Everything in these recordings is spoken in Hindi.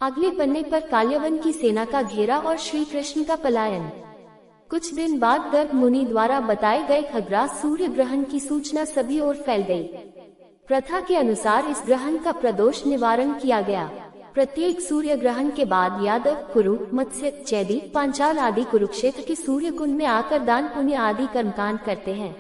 अगले पन्ने पर काल्यवन की सेना का घेरा और श्री कृष्ण का पलायन। कुछ दिन बाद गर्ग मुनि द्वारा बताए गए खग्रास सूर्य ग्रहण की सूचना सभी ओर फैल गई। प्रथा के अनुसार इस ग्रहण का प्रदोष निवारण किया गया। प्रत्येक सूर्य ग्रहण के बाद यादव, कुरु, मत्स्य, चैदी, पांचाल आदि कुरुक्षेत्र के सूर्य कुंड में आकर दान पुण्य आदि कर्मकांड करते हैं।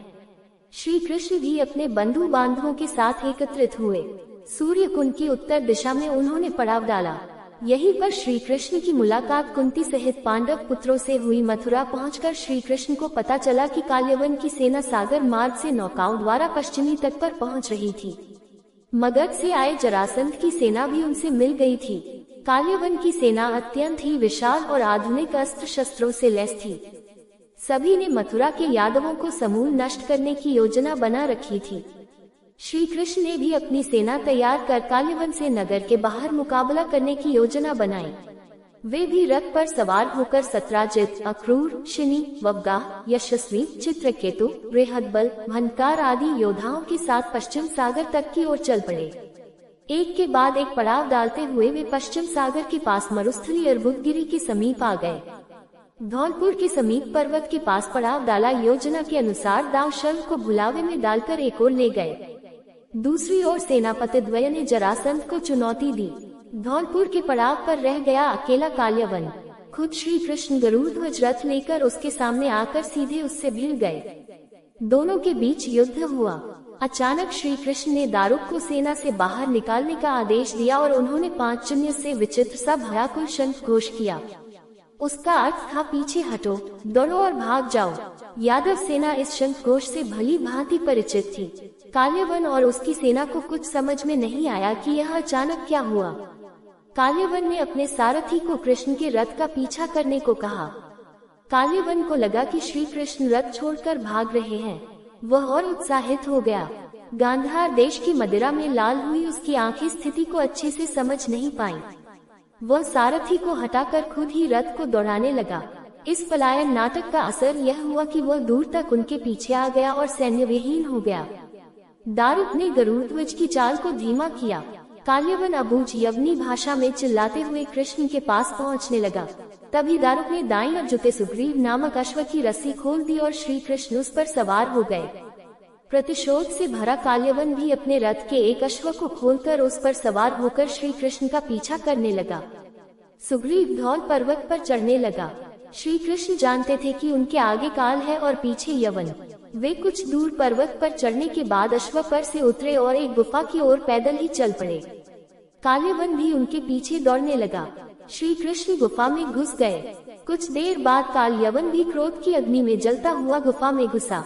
श्री कृष्ण भी अपने बंधु बांधवों के साथ एकत्रित हुए। सूर्य कुंड की उत्तर दिशा में उन्होंने पड़ाव डाला। यहीं पर श्री कृष्ण की मुलाकात कुंती सहित पांडव पुत्रों से हुई। मथुरा पहुंचकर श्री कृष्ण को पता चला कि काल्यवन की सेना सागर मार्ग से नौकाओं द्वारा पश्चिमी तट पर पहुंच रही थी। मगध से आए जरासंध की सेना भी उनसे मिल गई थी। काल्यवन की सेना अत्यंत ही विशाल और आधुनिक अस्त्र शस्त्रों से लैस थी। सभी ने मथुरा के यादवों को समूल नष्ट करने की योजना बना रखी थी। श्री कृष्ण ने भी अपनी सेना तैयार कर काल्यवन से नगर के बाहर मुकाबला करने की योजना बनाई। वे भी रथ पर सवार होकर सत्राजित, अक्रूर, शिनी, वग्गा, यशस्वी, चित्रकेतु, बृहदबल, भंकार आदि योद्धाओं के साथ पश्चिम सागर तक की ओर चल पड़े। एक के बाद एक पड़ाव डालते हुए वे पश्चिम सागर के पास मरुस्थली अर्बुदगिरी के समीप आ गए। धौलपुर के समीप पर्वत के पास पड़ाव डाला। योजना के अनुसार दाव शल्य को भुलावे में डालकर एक ओर ले गए। दूसरी ओर सेनापति द्वय ने जरासंध को चुनौती दी। धौलपुर के पड़ाव पर रह गया अकेला काल्यवन। खुद श्री कृष्ण गरुड़ ध्वज रथ लेकर उसके सामने आकर सीधे उससे भिड़ गए। दोनों के बीच युद्ध हुआ। अचानक श्री कृष्ण ने दारुक को सेना से बाहर निकालने का आदेश दिया और उन्होंने पांचजन्य से विचित्र सा भयाकुल शंख घोष किया। उसका अर्थ था पीछे हटो, दौड़ो और भाग जाओ। यादव सेना इस शंख घोष से भली भांति परिचित थी। काल्यवन और उसकी सेना को कुछ समझ में नहीं आया कि यह अचानक क्या हुआ। काल्यवन ने अपने सारथी को कृष्ण के रथ का पीछा करने को कहा। काल्यवन को लगा कि श्री कृष्ण रथ छोड़कर भाग रहे हैं। वह और उत्साहित हो गया। गांधार देश की मदिरा में लाल हुई उसकी आंखें स्थिति को अच्छे से समझ नहीं पाईं। वह सारथी को हटाकर खुद ही रथ को दौड़ाने लगा। इस पलायन नाटक का असर यह हुआ कि वह दूर तक उनके पीछे आ गया और सैन्य विहीन हो गया। दारुक ने गरुड़ ध्वज की चाल को धीमा किया। काल्यवन अबूझ यवनी भाषा में चिल्लाते हुए कृष्ण के पास पहुंचने लगा। तभी दारुक ने दाईं और जुते सुग्रीव नामक अश्व की रस्सी खोल दी और श्री कृष्ण उस पर सवार हो गए। प्रतिशोध से भरा काल्यवन भी अपने रथ के एक अश्व को खोलकर उस पर सवार होकर श्री कृष्ण का पीछा करने लगा। सुग्रीव धौल पर्वत पर चढ़ने लगा। श्री कृष्ण जानते थे कि उनके आगे काल है और पीछे यवन। वे कुछ दूर पर्वत पर चढ़ने के बाद अश्व पर से उतरे और एक गुफा की ओर पैदल ही चल पड़े। काल्यवन भी उनके पीछे दौड़ने लगा। श्री कृष्ण गुफा में घुस गए। कुछ देर बाद काल्यवन भी क्रोध की अग्नि में जलता हुआ गुफा में घुसा।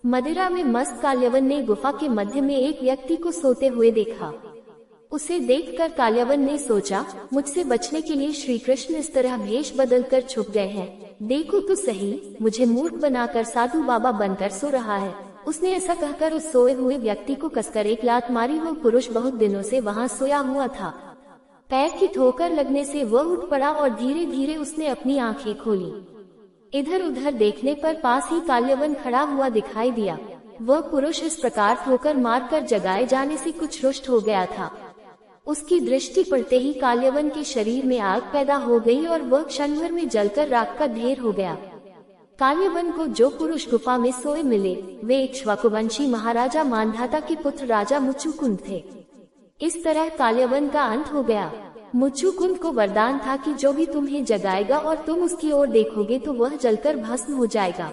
मदिरा में मस्त काल्यवन ने गुफा के मध्य में एक व्यक्ति को सोते हुए देखा। उसे देखकर काल्यवन ने सोचा, मुझसे बचने के लिए श्री कृष्ण इस तरह भेष बदलकर छुप गए हैं। देखो तो सही, मुझे मूर्ख बनाकर साधु बाबा बनकर सो रहा है। उसने ऐसा कहकर उस सोए हुए व्यक्ति को कसकर एक लात मारी। वो पुरुष बहुत दिनों से वहाँ सोया हुआ था। पैर की ठोकर लगने से वह उठ पड़ा और धीरे धीरे उसने अपनी आंखें खोली। इधर उधर देखने पर पास ही काल्यवन खड़ा हुआ दिखाई दिया। वह पुरुष इस प्रकार ठोकर मारकर जगाए जाने से कुछ रुष्ट हो गया था। उसकी दृष्टि पड़ते ही काल्यवन के शरीर में आग पैदा हो गई और वह क्षण भर में जलकर राख का ढेर हो गया। काल्यवन को जो पुरुष गुफा में सोए मिले वे इक्ष्वाकुवंशी महाराजा मांधाता के पुत्र राजा मुचुकुंद थे। इस तरह काल्यवन का अंत हो गया। मुचुकुंद को वरदान था कि जो भी तुम्हें जगाएगा और तुम उसकी ओर देखोगे तो वह जलकर भस्म हो जाएगा।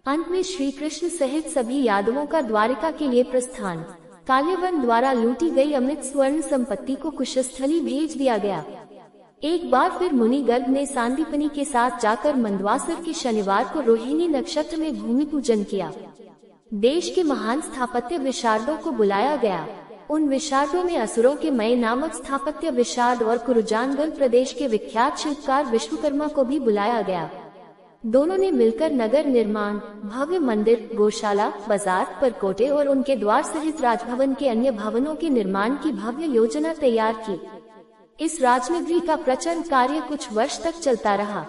अंत में श्री कृष्ण सहित सभी यादवों का द्वारिका के लिए प्रस्थान। काल्यवन द्वारा लूटी गई अमृत स्वर्ण संपत्ति को कुशस्थली भेज दिया गया। एक बार फिर मुनि गर्ग ने सांदीपनि के साथ जाकर मंदवासर के शनिवार को रोहिणी नक्षत्र में भूमि पूजन किया। देश के महान स्थापत्य विशारदों को बुलाया गया। उन विशारदों में असुरों के मय नामक स्थापत्य विशारद और कुरुजानगल प्रदेश के विख्यात शिल्पकार विश्वकर्मा को भी बुलाया गया। दोनों ने मिलकर नगर निर्माण, भव्य मंदिर, गौशाला, बाजार, परकोटे और उनके द्वार सहित राजभवन के अन्य भवनों के निर्माण की भव्य योजना तैयार की। इस राजनगरी का प्रचंड कार्य कुछ वर्ष तक चलता रहा।